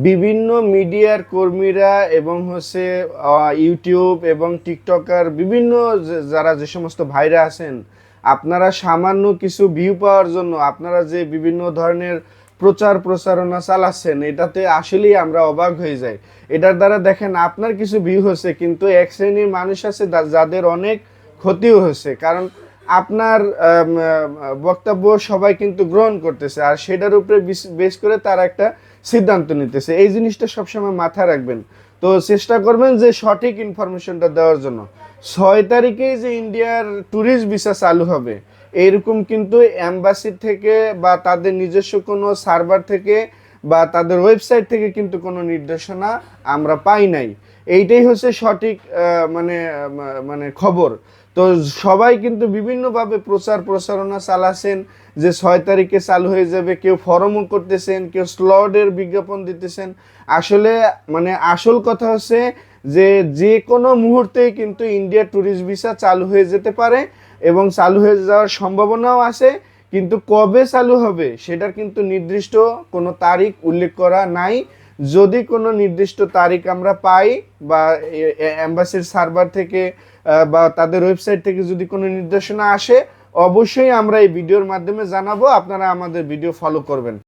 বিভিন্ন মিডিয়ার কর্মীরা এবং হচ্ছে ইউটিউব এবং টিকটকার বিভিন্ন যারা যে সমস্ত ভাইরা আছেন, আপনারা সামান্য কিছু ভিউ পাওয়ার জন্য আপনারা যে বিভিন্ন ধরনের প্রচার প্রচারণা চালাচ্ছেন, এটাতে আসলেই আমরা অবাক হয়ে যাই। এটার দ্বারা দেখেন আপনার কিছু ভিউ হচ্ছে, কিন্তু এক শ্রেণীর মানুষ আছে যাদের অনেক ক্ষতিও হচ্ছে। কারণ আপনার বক্তব্য সবাই কিন্তু গ্রহণ করতেছে, আর সেটার উপরে বেস করে তারা একটা সিদ্ধান্ত নিতেছে। এই জিনিসটা সবসময় মাথায় রাখবেন। তো চেষ্টা করবেন যে সঠিক ইনফরমেশনটা দেওয়ার জন্য। 6 তারিখেই যে ইন্ডিয়ার ট্যুরিস্ট ভিসা চালু হবে, এইরকম কিন্তু অ্যাম্বাসি থেকে বা তাদের নিজস্ব কোনো সার্ভার থেকে বা তাদের ওয়েবসাইট থেকে কিন্তু কোনো নির্দেশনা আমরা পাই নাই। এইটাই হচ্ছে সঠিক মানে মানে খবর। তো সবাই কিন্তু বিভিন্নভাবে প্রচার প্রচারণা চালাচ্ছেন যে 6 তারিখে চালু হয়ে যাবে, কেউ ফরমও করতেছেন, কেউ স্লটের বিজ্ঞাপন দিতেছেন। আসলে মানে আসল কথা হচ্ছে যে যে কোনো মুহূর্তেই কিন্তু ইন্ডিয়া ট্যুরিস্ট ভিসা চালু হয়ে যেতে পারে এবং চালু হয়ে যাওয়ার সম্ভাবনাও আছে। কিন্তু কবে চালু হবে সেটার কিন্তু নির্দিষ্ট কোনো তারিখ উল্লেখ করা নাই। যদি কোনো নির্দিষ্ট তারিখ আমরা পাই বা এম্বাসির সার্ভার থেকে বা তাদের ওয়েবসাইট থেকে যদি কোনো নির্দেশনা আসে, অবশ্যই আমরা এই ভিডিওর মাধ্যমে জানাবো। আপনারা আমাদের ভিডিও ফলো করবেন।